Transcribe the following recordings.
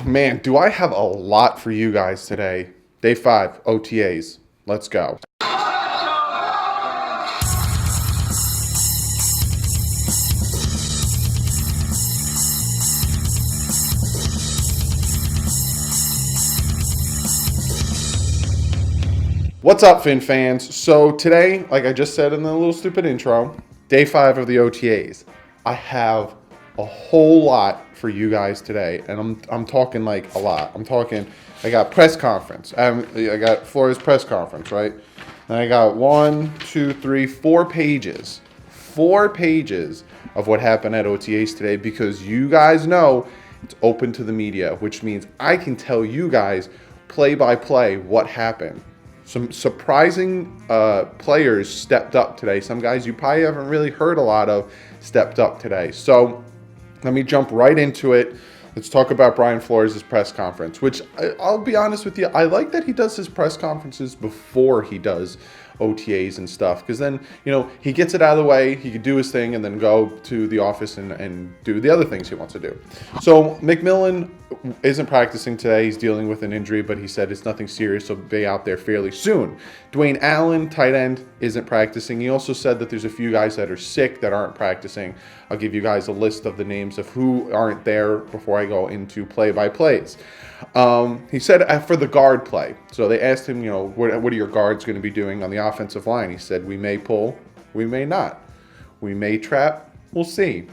man, do I have a lot for you guys today. Day 5, OTAs. Let's go. What's up, Fin fans? So today, like I just said in the little stupid intro, day 5 of the OTAs. I have a whole lot for you guys today, and I'm talking like a lot. I got press conference. I got Flores press conference, right? And I got 4 pages. 4 pages of what happened at OTAs today, because you guys know it's open to the media, which means I can tell you guys play by play what happened. Some surprising players stepped up today. Some guys you probably haven't really heard a lot of stepped up today. So let me jump right into it. Let's talk about Brian Flores' press conference, which I'll be honest with you, I like that he does his press conferences before he does OTAs and stuff, because then, you know, he gets it out of the way, he can do his thing and then go to the office and do the other things he wants to do. So McMillan isn't practicing today. He's dealing with an injury, but he said it's nothing serious, so be out there fairly soon. Dwayne Allen, tight end, isn't practicing. He also said that there's a few guys that are sick that aren't practicing. I'll give you guys a list of the names of who aren't there before I go into play-by-plays. He said for the guard play, so they asked him, you know, what are your guards going to be doing on the offensive line? He said, we may pull, we may not. We may trap, we'll see.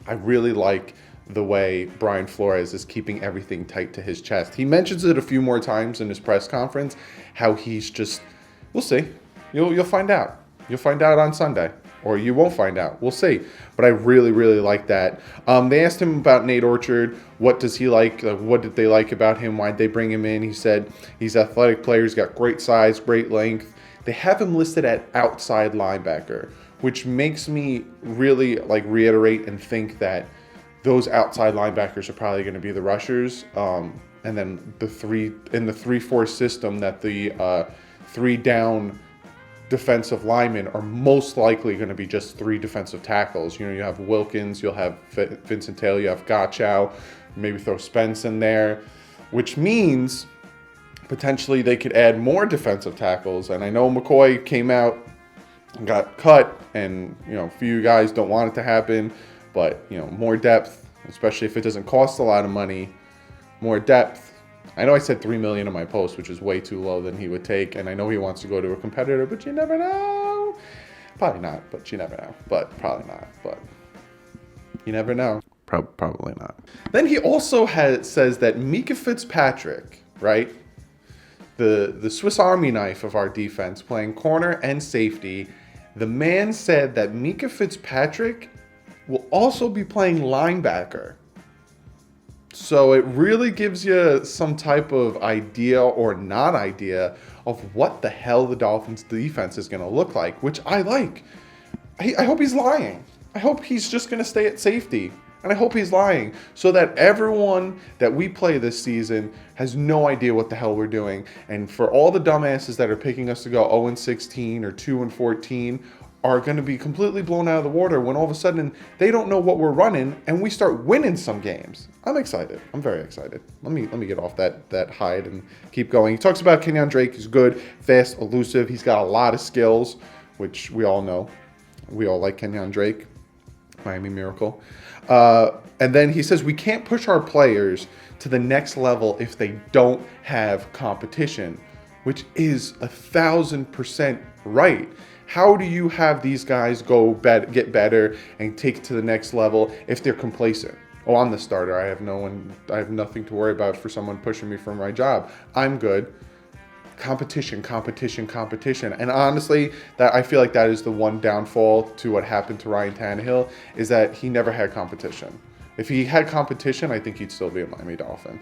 I really like the way Brian Flores is keeping everything tight to his chest. He mentions it a few more times in his press conference, how he's just, we'll see. You'll find out. You'll find out on Sunday. Or you won't find out. We'll see. But I really, really like that. They asked him about Nate Orchard. What does he like? What did they like about him? Why did they bring him in? He said he's an athletic player. He's got great size, great length. They have him listed at outside linebacker, which makes me really reiterate and think that those outside linebackers are probably going to be the rushers. And then the 3-4 system, that the 3 down defensive linemen are most likely going to be just 3 defensive tackles. You know, you have Wilkins, you'll have Vincent Taylor, you have Gotchow, maybe throw Spence in there, which means potentially they could add more defensive tackles. And I know McCoy came out and got cut, and, you know, a few guys don't want it to happen, but, you know, more depth, especially if it doesn't cost a lot of money, more depth. I know I said $3 million in my post, which is way too low than he would take, and I know he wants to go to a competitor, but you never know. Probably not, but you never know. But probably not, but you never know. Probably not. Then he also says that Mika Fitzpatrick, right, the Swiss Army knife of our defense, playing corner and safety, the man said that Mika Fitzpatrick will also be playing linebacker. So it really gives you some type of idea or not idea of what the hell the Dolphins defense is going to look like, which I like. I hope he's lying. I hope he's just going to stay at safety. And I hope he's lying, so that everyone that we play this season has no idea what the hell we're doing. And for all the dumbasses that are picking us to go 0-16 or 2-14 are going to be completely blown out of the water when all of a sudden they don't know what we're running and we start winning some games. I'm excited. I'm very excited. Let me get off that hide and keep going. He talks about Kenyan Drake. He's good, fast, elusive. He's got a lot of skills, which we all know. We all like Kenyan Drake. Miami Miracle. And then he says we can't push our players to the next level if they don't have competition, which is 1,000% right. How do you have these guys get better and take it to the next level if they're complacent? Oh, I'm the starter. I have nothing to worry about for someone pushing me from my job. I'm good. Competition. And honestly, that I feel like that is the one downfall to what happened to Ryan Tannehill, is that he never had competition. If he had competition, I think he'd still be a Miami Dolphin.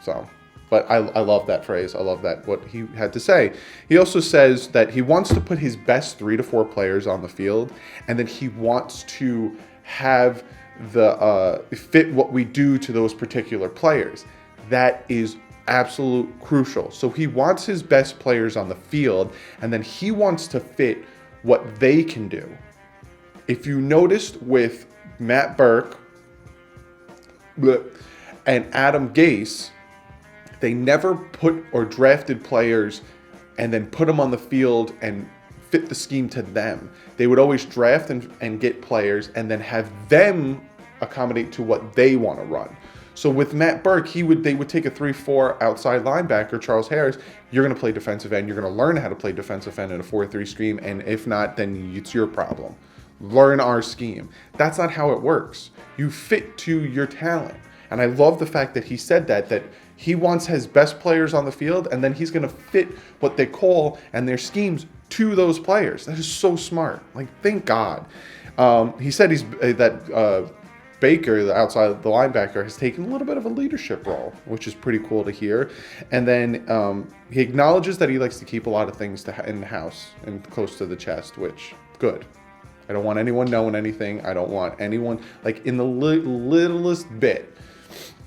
So, but I love that phrase. I love that, what he had to say. He also says that he wants to put his best 3 to 4 players on the field, and that he wants to have the fit what we do to those particular players. That is absolute crucial. So he wants his best players on the field, and then he wants to fit what they can do. If you noticed with Matt Burke and Adam Gase, they never put or drafted players and then put them on the field and fit the scheme to them. They would always draft and get players and then have them accommodate to what they want to run. So with Matt Burke, they would take a 3-4 outside linebacker, Charles Harris. You're going to play defensive end. You're going to learn how to play defensive end in a 4-3 scheme. And if not, then it's your problem. Learn our scheme. That's not how it works. You fit to your talent. And I love the fact that he said that he wants his best players on the field, and then he's going to fit what they call and their schemes to those players. That is so smart. Like, thank God. He said Baker, the outside the linebacker, has taken a little bit of a leadership role, which is pretty cool to hear. And then he acknowledges that he likes to keep a lot of things in the house and close to the chest, which, good. I don't want anyone knowing anything. I don't want anyone, like, in the littlest bit.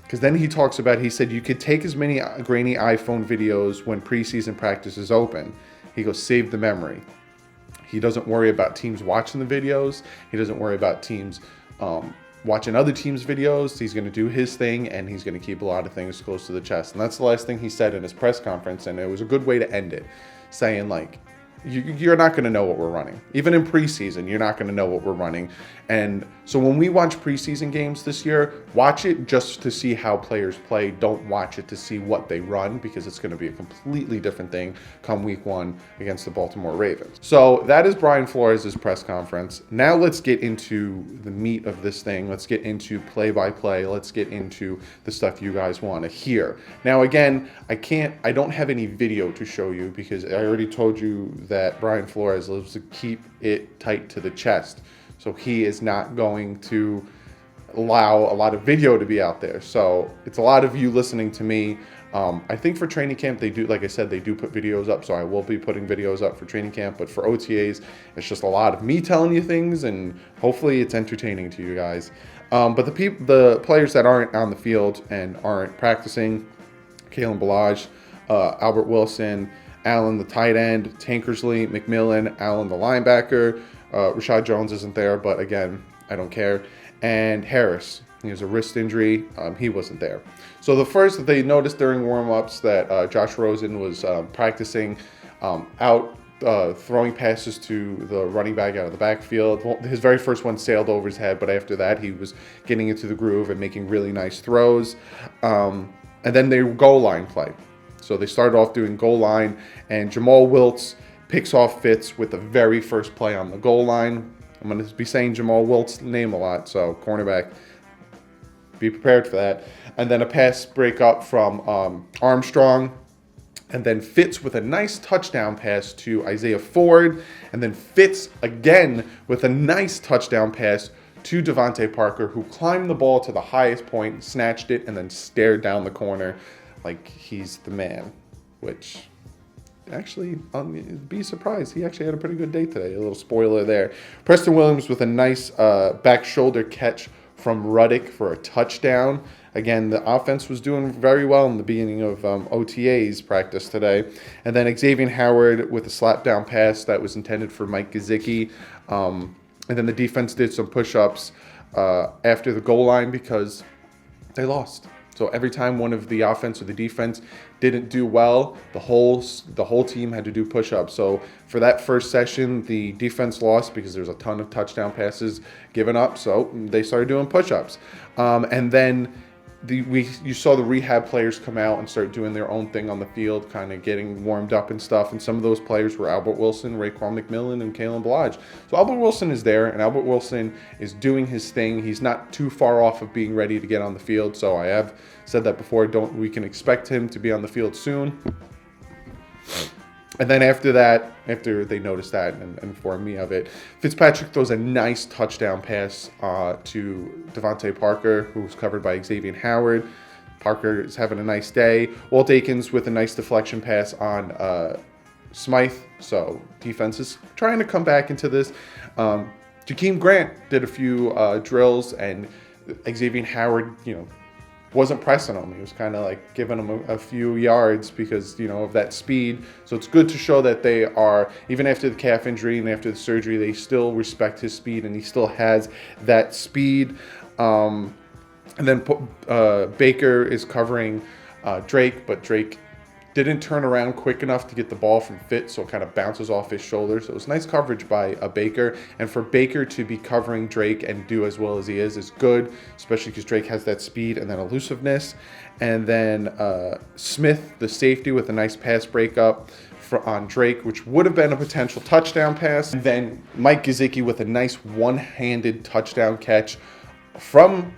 Because then he said you could take as many grainy iPhone videos when preseason practice is open. He goes, save the memory. He doesn't worry about teams watching the videos. He doesn't worry about teams watching other teams' videos. He's going to do his thing, and he's going to keep a lot of things close to the chest. And that's the last thing he said in his press conference, and it was a good way to end it, saying, like, you're not going to know what we're running. Even in preseason, you're not going to know what we're running. And so when we watch preseason games this year, watch it just to see how players play. Don't watch it to see what they run, because it's going to be a completely different thing come week 1 against the Baltimore Ravens. So that is Brian Flores' press conference. Now let's get into the meat of this thing. Let's get into play-by-play. Let's get into the stuff you guys want to hear. Now, again, I don't have any video to show you, because I already told you that Brian Flores loves to keep it tight to the chest. So he is not going to allow a lot of video to be out there. So it's a lot of you listening to me. I think for training camp, they do, like I said, they do put videos up. So I will be putting videos up for training camp. But for OTAs, it's just a lot of me telling you things, and hopefully it's entertaining to you guys. But the players that aren't on the field and aren't practicing, Kalen Ballage, Albert Wilson, Allen, the tight end, Tankersley, McMillan, Allen, the linebacker. Rashad Jones isn't there, but again, I don't care. And Harris, he has a wrist injury. He wasn't there. So the first that they noticed during warm-ups that Josh Rosen was practicing out throwing passes to the running back out of the backfield. Well, his very first one sailed over his head, but after that he was getting into the groove and making really nice throws. And then they goal line play. So they started off doing goal line, and Jamal Wiltz picks off Fitz with the very first play on the goal line. I'm going to be saying Jamal Wiltz's name a lot, so cornerback, be prepared for that. And then a pass break up from Armstrong, and then Fitz with a nice touchdown pass to Isaiah Ford, and then Fitz again with a nice touchdown pass to Devontae Parker, who climbed the ball to the highest point, snatched it, and then stared down the corner like he's the man, which actually, be surprised. He actually had a pretty good day today. A little spoiler there. Preston Williams with a nice back shoulder catch from Ruddick for a touchdown. Again, the offense was doing very well in the beginning of OTAs practice today. And then Xavier Howard with a slap down pass that was intended for Mike Gesicki. And then the defense did some push-ups after the goal line because they lost. So every time one of the offense or the defense didn't do well, the whole team had to do push-ups. So for that first session, the defense lost because there's a ton of touchdown passes given up. So they started doing push-ups. And then you saw the rehab players come out and start doing their own thing on the field, kind of getting warmed up and stuff. And some of those players were Albert Wilson, Raekwon McMillan, and Kalen Ballage. So Albert Wilson is there, and Albert Wilson is doing his thing. He's not too far off of being ready to get on the field. So I have said that before. We can expect him to be on the field soon. And then after they noticed that and informed me of it, Fitzpatrick throws a nice touchdown pass to Devontae Parker, who was covered by Xavier Howard. Parker is having a nice day. Walt Aikens with a nice deflection pass on Smythe. So defense is trying to come back into this. Jakeem Grant did a few drills, and Xavier Howard, wasn't pressing him. He was kind of like giving him a few yards because, of that speed. So it's good to show that they are, even after the calf injury and after the surgery, they still respect his speed, and he still has that speed. And then Baker is covering Drake, but Drake didn't turn around quick enough to get the ball from Fitz, so it kind of bounces off his shoulder. So it was nice coverage by Baker. And for Baker to be covering Drake and do as well as he is good, especially because Drake has that speed and that elusiveness. And then Smith, the safety, with a nice pass breakup on Drake, which would have been a potential touchdown pass. And then Mike Gesicki with a nice one-handed touchdown catch from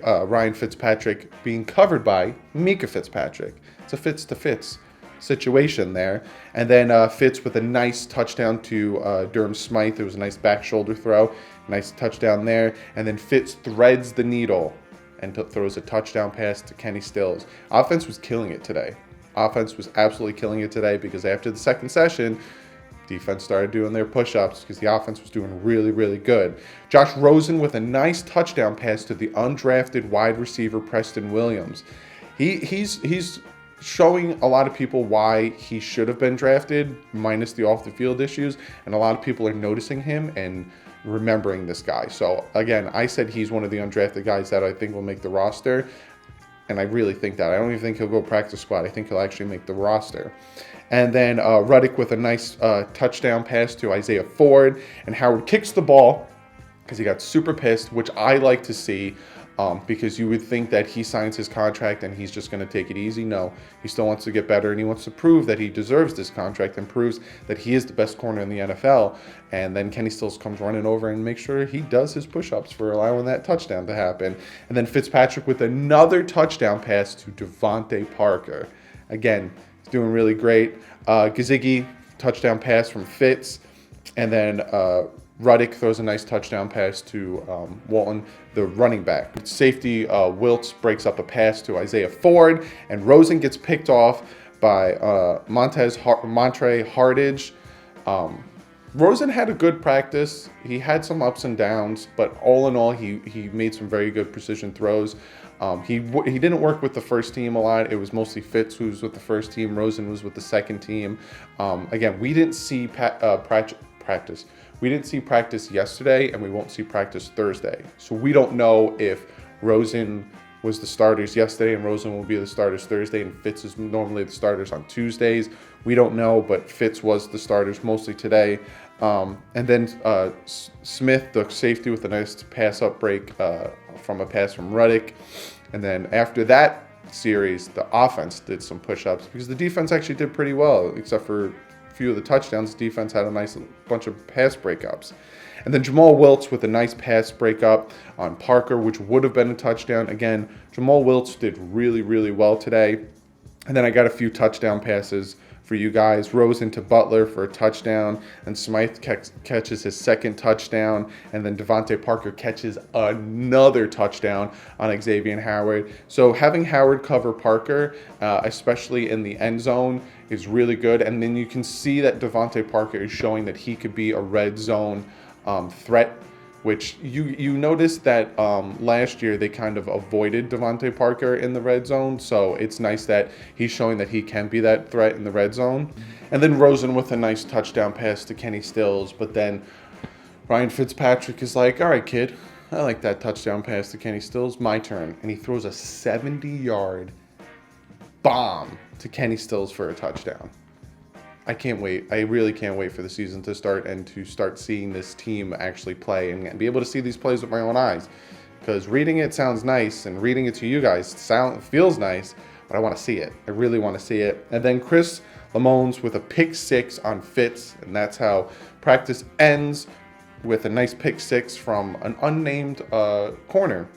Ryan Fitzpatrick being covered by Mika Fitzpatrick. It's a Fitz to Fitz situation there. And then Fitz with a nice touchdown to Durham Smythe. It was a nice back shoulder throw. Nice touchdown there. And then Fitz threads the needle and throws a touchdown pass to Kenny Stills. Offense was killing it today. Offense was absolutely killing it today because after the second session, defense started doing their push-ups because the offense was doing really, really good. Josh Rosen with a nice touchdown pass to the undrafted wide receiver Preston Williams. He's showing a lot of people why he should have been drafted, minus the off-the-field issues, and a lot of people are noticing him and remembering this guy. So again, I said he's one of the undrafted guys that I think will make the roster. And I really think that. I don't even think he'll go practice squad. I think he'll actually make the roster. And then Ruddick with a nice touchdown pass to Isaiah Ford. And Howard kicks the ball because he got super pissed, which I like to see because you would think that he signs his contract and he's just going to take it easy. No, he still wants to get better and he wants to prove that he deserves this contract and proves that he is the best corner in the NFL. And then Kenny Stills comes running over and makes sure he does his push-ups for allowing that touchdown to happen. And then Fitzpatrick with another touchdown pass to Devontae Parker. Again, he's doing really great. Gesicki, touchdown pass from Fitz. And then Ruddick throws a nice touchdown pass to Walton, the running back. Safety Wiltz breaks up a pass to Isaiah Ford, and Rosen gets picked off by Montre Hardage. Rosen had a good practice. He had some ups and downs, but all in all, he made some very good precision throws. He didn't work with the first team a lot. It was mostly Fitz who was with the first team. Rosen was with the second team. Again, we didn't see practice. We didn't see practice yesterday, and we won't see practice Thursday. So we don't know if Rosen was the starters yesterday and Rosen will be the starters Thursday, and Fitz is normally the starters on Tuesdays. We don't know, but Fitz was the starters mostly today. And then Smith, the safety, with a nice pass-up break from a pass from Ruddick. And then after that series, the offense did some push-ups because the defense actually did pretty well, except for few of the touchdowns. The defense had a nice bunch of pass breakups. And then Jamal Wiltz with a nice pass breakup on Parker, which would have been a touchdown. Again, Jamal Wiltz did really, really well today. And then I got a few touchdown passes for you guys. Rosen to Butler for a touchdown, and Smythe catches his second touchdown, and then Devontae Parker catches another touchdown on Xavier Howard. So having Howard cover Parker, especially in the end zone, is really good. And then you can see that Devontae Parker is showing that he could be a red zone threat, which you noticed that last year they kind of avoided Devontae Parker in the red zone. So it's nice that he's showing that he can be that threat in the red zone. And then Rosen with a nice touchdown pass to Kenny Stills. But then Ryan Fitzpatrick is like, all right, kid, I like that touchdown pass to Kenny Stills. My turn. And he throws a 70-yard bomb to Kenny Stills for a touchdown. I can't wait. I really can't wait for the season to start and to start seeing this team actually play and be able to see these plays with my own eyes. Because reading it sounds nice, and reading it to you guys feels nice, but I want to see it. I really want to see it. And then Chris Lamones with a pick six on Fitz, and that's how practice ends, with a nice pick six from an unnamed corner.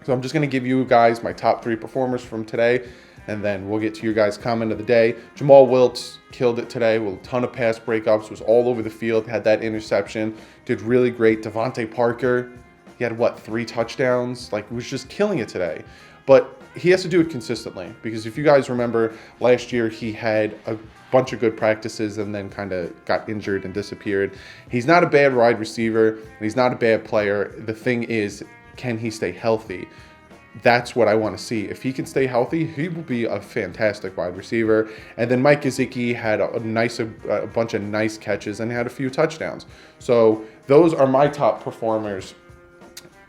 So I'm just going to give you guys my top 3 performers from today, and then we'll get to your guys' comment of the day. Jamal Wiltz killed it today with a ton of pass breakups, was all over the field, had that interception, did really great. Devontae Parker, he had, 3 touchdowns? Like, was just killing it today. But he has to do it consistently, because if you guys remember, last year he had a bunch of good practices and then kind of got injured and disappeared. He's not a bad wide receiver, and he's not a bad player. The thing is, can he stay healthy? That's what I want to see. If he can stay healthy, he will be a fantastic wide receiver. And then Mike Gesicki had a bunch of nice catches and had a few touchdowns. So those are my top performers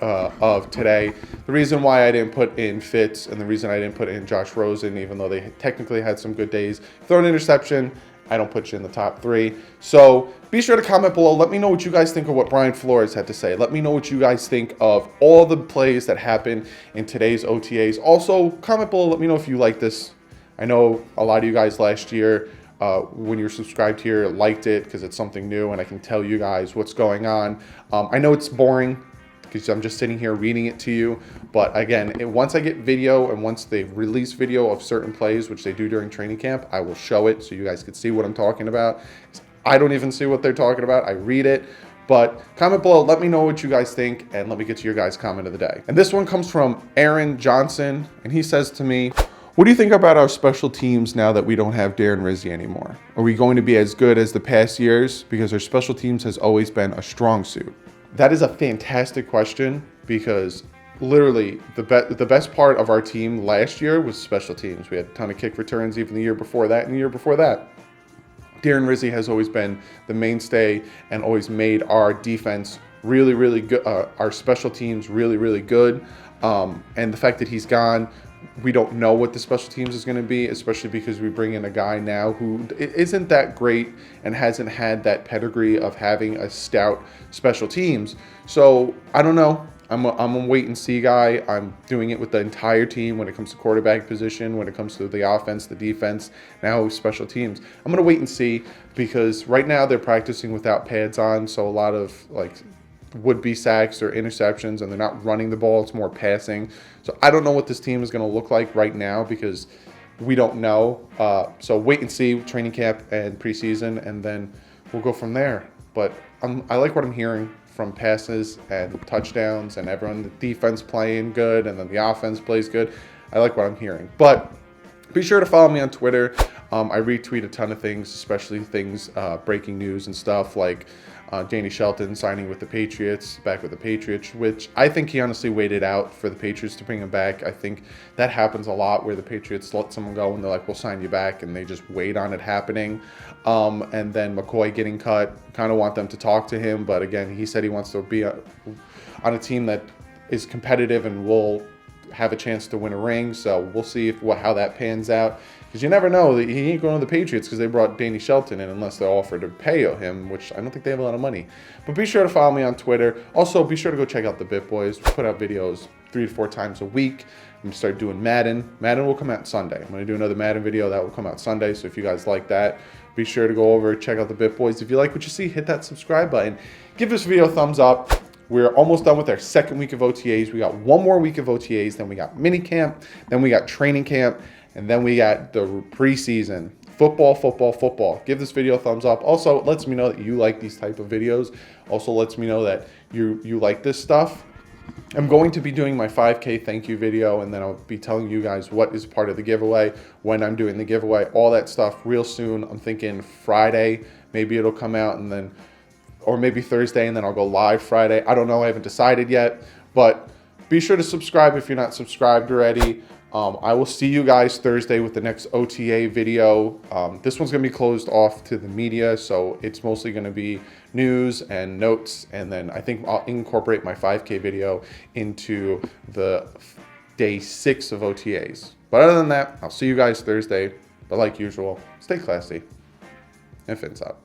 of today. The reason why I didn't put in Fitz and the reason I didn't put in Josh Rosen, even though they technically had some good days, throw an interception, I don't put you in the top 3. So be sure to comment below. Let me know what you guys think of what Brian Flores had to say. Let me know what you guys think of all the plays that happened in today's OTAs. Also, comment below. Let me know if you like this. I know a lot of you guys last year, when you're subscribed here, liked it because it's something new and I can tell you guys what's going on. I know it's boring because I'm just sitting here reading it to you. But again, once I get video and once they release video of certain plays, which they do during training camp, I will show it so you guys can see what I'm talking about. I don't even see what they're talking about. I read it. But comment below, let me know what you guys think, and let me get to your guys' comment of the day. And this one comes from Aaron Johnson, and he says to me, what do you think about our special teams now that we don't have Darren Rizzi anymore? Are we going to be as good as the past years? Because our special teams has always been a strong suit. That is a fantastic question because literally the best part of our team last year was special teams. We had a ton of kick returns even the year before that and the year before that. Darren Rizzi has always been the mainstay and always made our defense really, really good, our special teams really, really good. And the fact that he's gone, we don't know what the special teams is going to be, especially because we bring in a guy now who isn't that great and hasn't had that pedigree of having a stout special teams. So I don't know. I'm a wait and see guy. I'm doing it with the entire team when it comes to quarterback position, when it comes to the offense, the defense, now special teams. I'm going to wait and see because right now they're practicing without pads on. So a lot of would-be sacks or interceptions, and they're not running the ball. It's more passing. So I don't know what this team is going to look like right now because we don't know. So wait and see training camp and preseason, and then we'll go from there. But I like what I'm hearing from passes and touchdowns and everyone, the defense playing good and then the offense plays good. I like what I'm hearing. But be sure to follow me on Twitter. I retweet a ton of things, especially things, breaking news and stuff like Danny Shelton signing with the Patriots, back with the Patriots, which I think he honestly waited out for the Patriots to bring him back. I think that happens a lot where the Patriots let someone go and they're like, we'll sign you back, and they just wait on it happening. And then McCoy getting cut, kind of want them to talk to him, but again, he said he wants to be on a team that is competitive and will have a chance to win a ring. So we'll see how that pans out. Because you never know. He ain't going to the Patriots because they brought Danny Shelton in unless they offer to pay him, which I don't think they have a lot of money. But be sure to follow me on Twitter. Also, be sure to go check out the Bit Boys. We put out videos 3 to 4 times a week. I'm going to start doing Madden. Madden will come out Sunday. I'm going to do another Madden video. That will come out Sunday. So if you guys like that, be sure to go over, check out the Bit Boys. If you like what you see, hit that subscribe button. Give this video a thumbs up. We're almost done with our second week of OTAs. We got one more week of OTAs. Then we got mini camp. Then we got training camp. And then we got the preseason. Football. Give this video a thumbs up. Also, it lets me know that you like these type of videos. Also lets me know that you like this stuff. I'm going to be doing my 5K thank you video, and then I'll be telling you guys what is part of the giveaway, when I'm doing the giveaway, all that stuff real soon. I'm thinking Friday, maybe it'll come out, and then, or maybe Thursday, and then I'll go live Friday. I don't know. I haven't decided yet, but be sure to subscribe if you're not subscribed already. I will see you guys Thursday with the next OTA video. This one's going to be closed off to the media, so it's mostly going to be news and notes, and then I think I'll incorporate my 5K video into the day 6 of OTAs. But other than that, I'll see you guys Thursday. But like usual, stay classy and fins up.